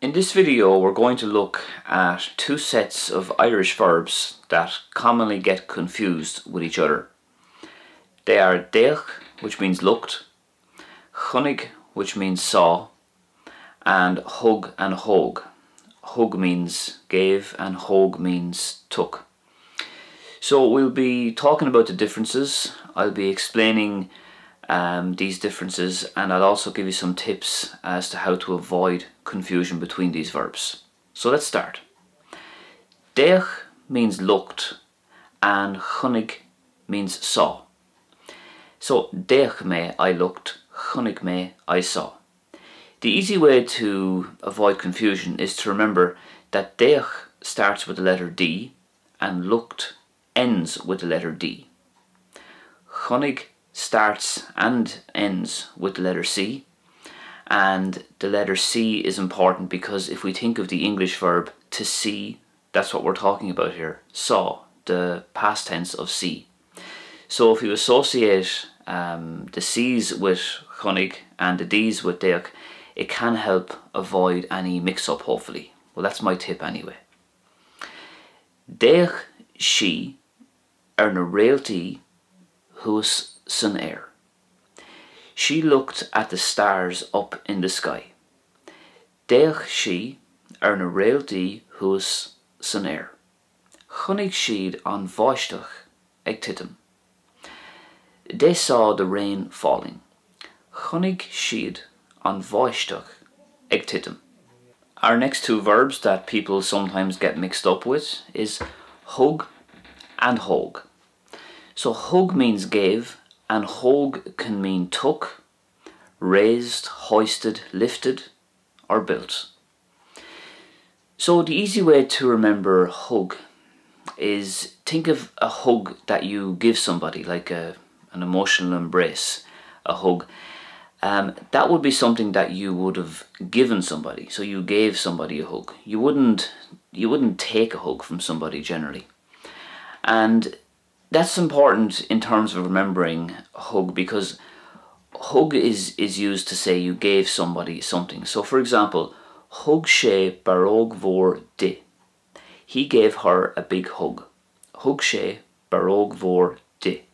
In this video we're going to look at two sets of Irish verbs that commonly get confused with each other. They are deich, which means looked, chonnig, which means saw, and hug and hogue. Hug means gave and hogue means took. So we'll be talking about the differences. I'll be explaining these differences, and I'll also give you some tips as to how to avoid confusion between these verbs. So let's start. Deich means looked and chonnig means saw. So deich me, I looked, chonnig me, I saw. The easy way to avoid confusion is to remember that deich starts with the letter D and looked ends with the letter D. Chonnig starts and ends with the letter C, and the letter C is important because if we think of the English verb to see, that's what we're talking about here. Saw, the past tense of see. So if you associate the C's with chonnig and the D's with deich, it can help avoid any mix-up, hopefully. Well, that's my tip anyway. Deich she ar na réaltaí thuas san air. She looked at the stars up in the sky. Deich she ar na réaltaí thuas san air. Chonnig siad an bháisteach ag titim. They saw the rain falling. Chonnig siad an bháisteach ag titim. Our next two verbs that people sometimes get mixed up with is hug and hogue. So hug means gave and hogue can mean took, raised, hoisted, lifted or built. So the easy way to remember hug is think of a hug that you give somebody, like an emotional embrace, a hug. That would be something that you would have given somebody. So you gave somebody a hug. You wouldn't take a hug from somebody generally. And that's important in terms of remembering hug, because hug is used to say you gave somebody something. So for example, hug sé baróg mhór di. He gave her a big hug. Hug sé baróg mhór di.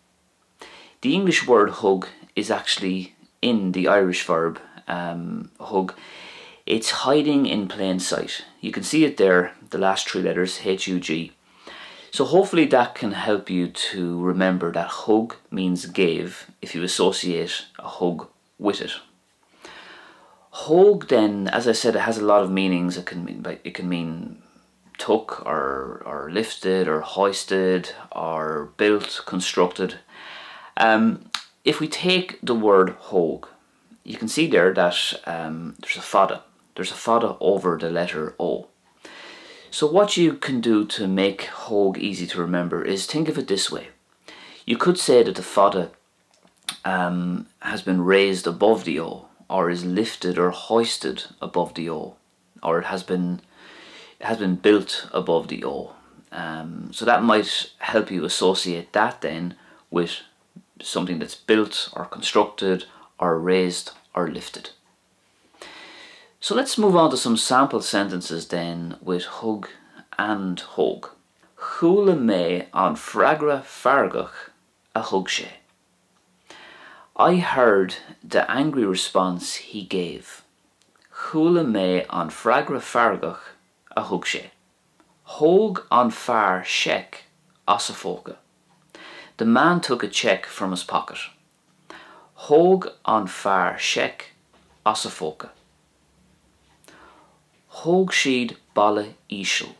The English word hug is actually in the Irish verb hug. It's hiding in plain sight. You can see it there, the last three letters, H-U-G. So hopefully that can help you to remember that hug means gave if you associate a hug with it. Hogue then, as I said, it has a lot of meanings. It can mean took or lifted or hoisted or built, constructed. If we take the word hogue, you can see there that there's a fada. There's a fada over the letter O. So what you can do to make hogue easy to remember is think of it this way. You could say that the fada has been raised above the O, or is lifted or hoisted above the O, or it has been built above the O. So that might help you associate that then with something that's built or constructed or raised or lifted. So let's move on to some sample sentences then with hug and hogue. Chúla mé an freagra fargach a hug sé. I heard the angry response he gave. Chúla mé an freagra fargach a hug sé. Hogue an far sheck as a fóca. The man took a check from his pocket. Hogue an far sheck as a fóca. Hogue siad balla ísel.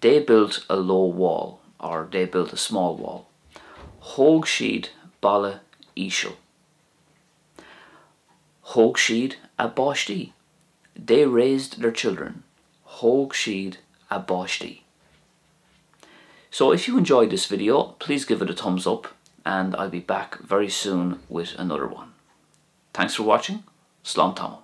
They built a low wall, or they built a small wall. Hogue siad balla ísel. Hogue siad a báistí. They raised their children. Hogue siad a báistí. So if you enjoyed this video, please give it a thumbs up, and I'll be back very soon with another one. Thanks for watching. Slán tamam.